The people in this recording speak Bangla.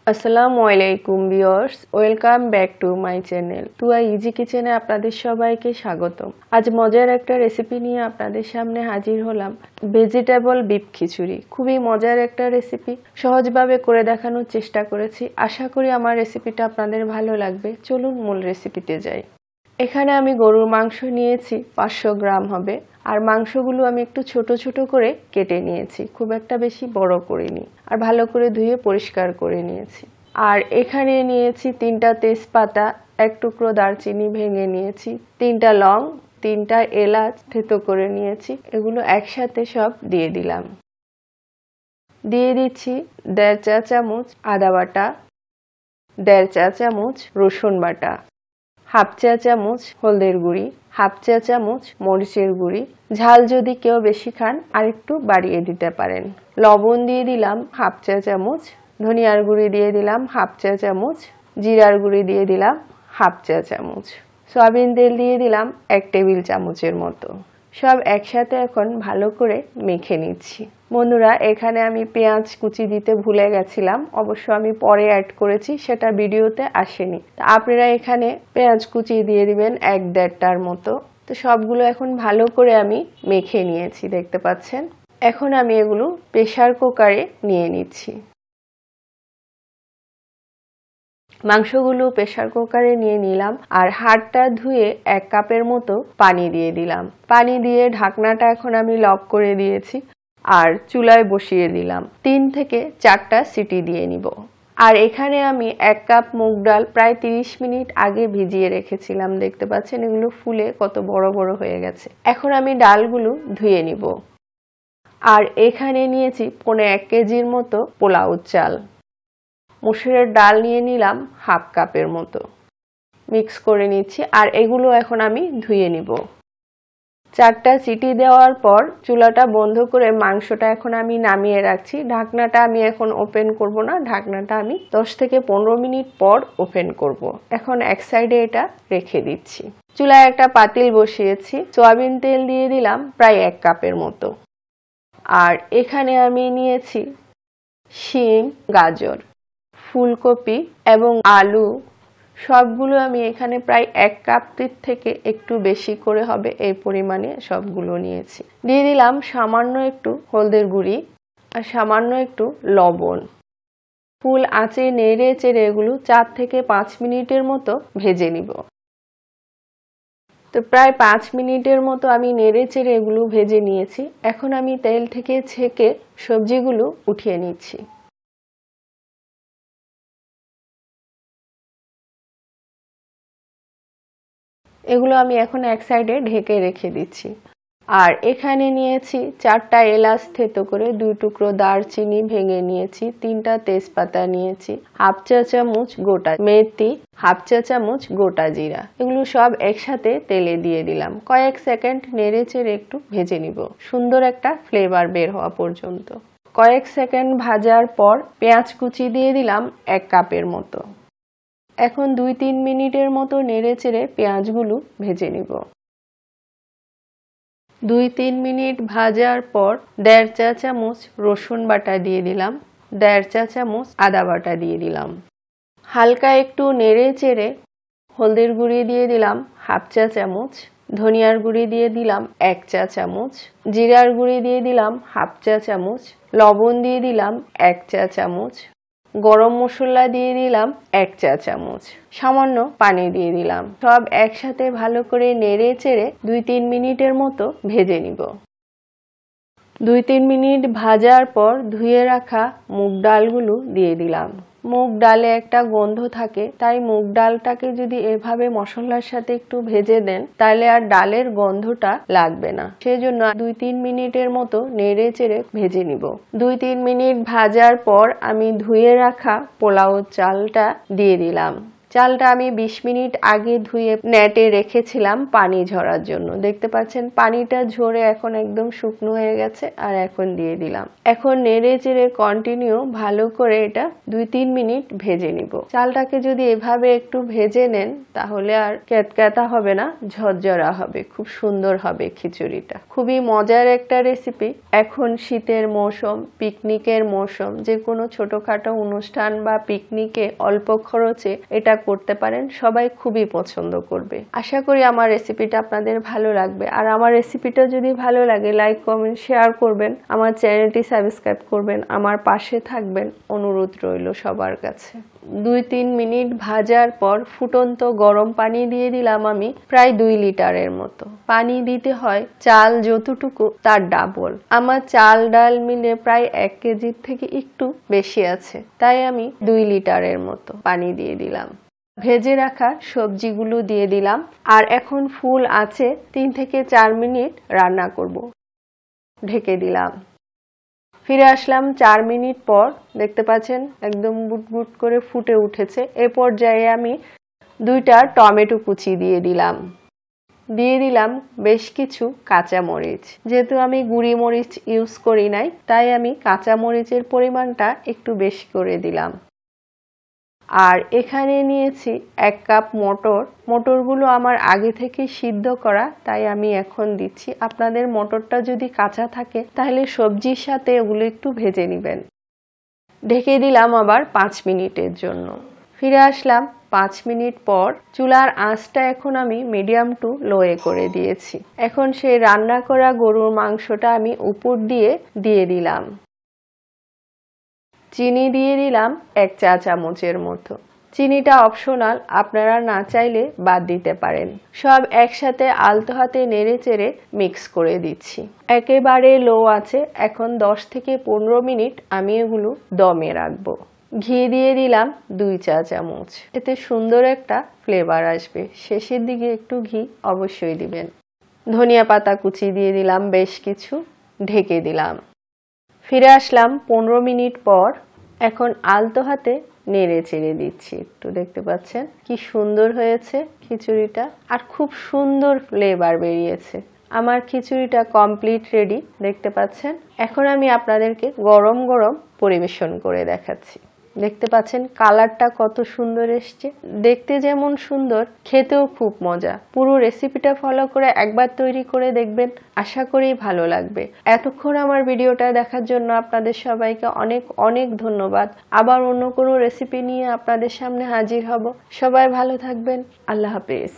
আসসালামু আলাইকুম viewers, welcome back to my channel Tuya easy কিচেনে আপনাদের সবাইকে স্বাগতম। আজ মজার একটা রেসিপি নিয়ে আপনাদের সামনে হাজির হলাম। ভেজিটেবল বিফ খিচুড়ি খুবই মজার একটা রেসিপি, সহজভাবে করে দেখানোর চেষ্টা করেছি। আশা করি আমার রেসিপিটা আপনাদের ভালো লাগবে। চলুন মূল রেসিপিতে যাই। এখানে আমি গরুর মাংস নিয়েছি, 500 গ্রাম হবে। আর মাংসগুলো আমি একটু ছোট ছোট করে কেটে নিয়েছি, খুব একটা বেশি বড় করিনি। আর ভালো করে ধুয়ে পরিষ্কার করে নিয়েছি। আর এখানে নিয়েছি 3টা তেজপাতা, 1 টুকরো দারচিনি ভেঙে নিয়েছি, 3টা লং, 3টা এলাচ থেতো করে নিয়েছি। এগুলো একসাথে সব দিয়ে দিলাম। দিয়ে দিচ্ছি 1.5 চা চামচ আদা বাটা, 1.5 চা চামচ রসুন বাটা, 1/2 চা চামচ হলদের গুঁড়ি, 1/2 চা চামচ মরিচের গুঁড়ি। ঝাল যদি কেউ বেশি খান আর একটু বাড়িয়ে দিতে পারেন। লবণ দিয়ে দিলাম 1/2 চা চামচ, ধনিয়ার গুঁড়ি দিয়ে দিলাম 1/2 চা চামচ, জিরার গুঁড়ি দিয়ে দিলাম 1/2 চা চামচ, সয়াবিন তেল দিয়ে দিলাম 1 টেবিল চামচের মতো। সব একসাথে এখন ভালো করে মেখে নিচ্ছি। বন্ধুরা, এখানে আমি পেঁয়াজ কুচি দিতে ভুলে গেছিলাম, অবশ্য আমি পরে অ্যাড করেছি, সেটা ভিডিওতে আসেনি। তা আপনারা এখানে পেঁয়াজ কুচি দিয়ে দিবেন 1-1.5টার মতো। তো সবগুলো এখন ভালো করে আমি মেখে নিয়েছি, দেখতে পাচ্ছেন। এখন আমি এগুলো প্রেসার কুকারে নিয়ে নিচ্ছি। মাংসগুলো প্রেসার কুকারে নিয়ে নিলাম। আর হাড়টা ধুয়ে 1 কাপের মতো পানি দিয়ে দিলাম। পানি দিয়ে ঢাকনাটা এখন আমি লক করে দিয়েছি। আর চুলায় বসিয়ে দিলাম। 3 থেকে 4টা সিটি দিয়ে নিব। আর এখানে আমি 1 কাপ মুগ ডাল প্রায় 30 মিনিট আগে ভিজিয়ে রেখেছিলাম, দেখতে পাচ্ছেন এগুলো ফুলে কত বড় বড় হয়ে গেছে। এখন আমি ডালগুলো ধুয়ে নিব। আর এখানে নিয়েছি 1.5 কেজির মতো পোলাও চাল। মসুরের ডাল নিয়ে নিলাম 1/2 কাপের মতো, মিক্স করে নিচ্ছি। আর এগুলো এখন আমি ধুয়ে নিব। 4টা সিটি দেওয়ার পর চুলাটা বন্ধ করে মাংসটা এখন আমি নামিয়ে রাখছি। ঢাকনাটা আমি এখন ওপেন করব না, ঢাকনাটা আমি 10 থেকে 15 মিনিট পর ওপেন করব। এখন এক সাইডে এটা রেখে দিচ্ছি। চুলায় একটা পাতিল বসিয়েছি, সয়াবিন তেল দিয়ে দিলাম প্রায় 1 কাপের মতো। আর এখানে আমি নিয়েছি শিম, গাজর, ফুলকপি এবং আলু, সবগুলো আমি এখানে প্রায় 1 কাপ থেকে একটু বেশি করে হবে এই পরিমাণে সবগুলো নিয়েছি। দিয়ে দিলাম সামান্য একটু হলদের গুঁড়ি আর সামান্য একটু লবণ। ফুল আঁচে নেড়ে চেড়ে এগুলো 4 থেকে 5 মিনিটের মতো ভেজে নিব। তো প্রায় 5 মিনিটের মতো আমি নেড়ে চেড়ে এগুলো ভেজে নিয়েছি। এখন আমি তেল থেকে ছেঁকে সবজিগুলো উঠিয়ে নিচ্ছি। এগুলো আমি এখন এক সাইডে ঢেকে রেখে দিচ্ছি। আর এখানে নিয়েছি 4টা এলাচ থেতো করে, 2 টুকরো দারচিনি ভেঙে নিয়েছি, 3টা তেজপাতা নিয়েছি, 1/2 চা চামচ গোটা মেথি, 1/2 চা চামচ গোটা জিরা। এগুলো সব একসাথে তেলে দিয়ে দিলাম। কয়েক সেকেন্ড নেড়ে চেড়ে একটু ভেজে নিব, সুন্দর একটা ফ্লেভার বের হওয়া পর্যন্ত। কয়েক সেকেন্ড ভাজার পর পেঁয়াজ কুচি দিয়ে দিলাম 1 কাপের মতো। এখন 2-3 মিনিটের মতো নেড়ে চেড়ে পেঁয়াজগুলো ভেজে নিব। 2-3 মিনিট ভাজার পর 1.5 চা চামচ রসুন বাটা দিয়ে দিলাম, 1.5 চা চামচ আদা বাটা দিয়ে দিলাম। হালকা একটু নেড়ে চেড়ে হলদের গুঁড়ি দিয়ে দিলাম 1/2 চা চামচ, ধনিয়ার গুঁড়ি দিয়ে দিলাম 1 চা চামচ, জিরার গুঁড়ি দিয়ে দিলাম 1/2 চা চামচ, লবণ দিয়ে দিলাম 1 চা চামচ, গরম মশলা দিয়ে দিলাম 1 চা চামচ, সামান্য পানি দিয়ে দিলাম। সব একসাথে ভালো করে নেড়ে চেড়ে 2-3 মিনিটের মতো ভেজে নিব। 2-3 মিনিট ভাজার পর ধুয়ে রাখা মুগ ডালগুলো দিয়ে দিলাম। মুগ ডালে একটা গন্ধ থাকে, তাই মুগ ডালটাকে যদি এভাবে মশলার সাথে একটু ভেজে দেন তাহলে আর ডালের গন্ধটা লাগবে না। সেজন্য 2-3 মিনিটের মতো নেড়ে চেড়ে ভেজে নিব। 2-3 মিনিট ভাজার পর আমি ধুয়ে রাখা পোলাও চালটা দিয়ে দিলাম। চালটা আমি 20 মিনিট আগে ধুয়ে নেটে রেখেছিলাম পানি ঝরার জন্য। দেখতে পাচ্ছেন পানিটা ঝরে এখন একদম শুকনো হয়ে গেছে। আর এখন দিয়ে দিলাম। এখন নেড়ে চেড়ে কন্টিনিউ ভালো করে এটা 2-3 মিনিট ভেজে নিব। চালটাকে যদি এভাবে একটু ভেজে নেন তাহলে আর ক্যাতক্যাতা হবে না, ঝরঝরা হবে, খুব সুন্দর হবে খিচুড়িটা। খুবই মজার একটা রেসিপি। এখন শীতের মৌসুম, পিকনিকের মৌসুম, যে কোনো ছোটখাটো অনুষ্ঠান বা পিকনিকে অল্প খরচে এটা করতে পারেন, সবাই খুবই পছন্দ করবে। আশা করি আমার রেসিপিটা আপনাদের ভালো লাগবে। আর আমার রেসিপিটা যদি ভালো লাগে লাইক কমেন্ট শেয়ার করবেন, আমার চ্যানেলটি সাবস্ক্রাইব করবেন, আমার পাশে থাকবেন, অনুরোধ রইল সবার কাছে। 2-3 মিনিট ভাজার পর ফুটন্ত গরম পানি দিয়ে দিলাম আমি প্রায় 2 লিটারের মতো। পানি দিতে হয় চাল যতটুকু তার ডাবল। আমার চাল ডাল মিলে প্রায় 1 কেজির থেকে একটু বেশি আছে, তাই আমি 2 লিটারের মতো পানি দিয়ে দিলাম। ভেজে রাখা সবজিগুলো দিয়ে দিলাম। আর এখন ফুল আছে 3 থেকে 4 মিনিট রান্না করব। ঢেকে দিলাম। ফিরে আসলাম 4 মিনিট পর। দেখতে পাচ্ছেন একদম বুটবুট করে ফুটে উঠেছে। এ পর্যায়ে আমি 2টা টমেটো কুচি দিয়ে দিলাম। দিয়ে দিলাম বেশ কিছু কাঁচা মরিচ। যেহেতু আমি গুঁড়ি মরিচ ইউজ করি নাই, তাই আমি কাঁচা মরিচের পরিমাণটা একটু বেশি করে দিলাম। আর এখানে নিয়েছি 1 কাপ মটর। মটরগুলো আমার আগে থেকে সিদ্ধ করা, তাই আমি এখন দিচ্ছি। আপনাদের মটরটা যদি কাঁচা থাকে তাহলে সবজির সাথে ওগুলো একটু ভেজে নেবেন। ঢেকে দিলাম আবার 5 মিনিটের জন্য। ফিরে আসলাম 5 মিনিট পর। চুলার আঁচটা এখন আমি মিডিয়াম টু লোয়ে করে দিয়েছি। এখন সেই রান্না করা গরুর মাংসটা আমি উপর দিয়ে দিলাম। চিনি দিয়ে দিলাম 1 চা চামচের মতো। চিনিটা অপশনাল, আপনারা না চাইলে বাদ দিতে পারেন। সব একসাথে আলতো হাতে নেড়ে চেড়ে মিক্স করে দিচ্ছি। একেবারে লো আছে। এখন 10 থেকে 15 মিনিট আমি এগুলো দমে রাখবো। ঘি দিয়ে দিলাম 2 চা চামচ। এতে সুন্দর একটা ফ্লেভার আসবে। শেষের দিকে একটু ঘি অবশ্যই দিবেন। ধনিয়া পাতা কুচি দিয়ে দিলাম বেশ কিছু। ঢেকে দিলাম। ফিরে আসলাম 15 মিনিট পর। এখন আলতো হাতে নেড়ে চেড়ে দিচ্ছি একটু। দেখতে পাচ্ছেন কি সুন্দর হয়েছে খিচুড়িটা, আর খুব সুন্দর ফ্লেভার বেরিয়েছে। আমার খিচুড়িটা কমপ্লিট রেডি। দেখতে পাচ্ছেন। এখন আমি আপনাদেরকে গরম গরম পরিবেশন করে দেখাচ্ছি। দেখতে পাচ্ছেন কালারটা কত সুন্দর এসছে। দেখতে যেমন সুন্দর, খেতেও খুব মজা। পুরো রেসিপিটা ফলো করে একবার তৈরি করে দেখবেন, আশা করি ভালো লাগবে। এতক্ষণ আমার ভিডিওটা দেখার জন্য আপনাদের সবাইকে অনেক অনেক ধন্যবাদ। আবার অন্য কোনো রেসিপি নিয়ে আপনাদের সামনে হাজির হব। সবাই ভালো থাকবেন। আল্লাহ হাফেজ।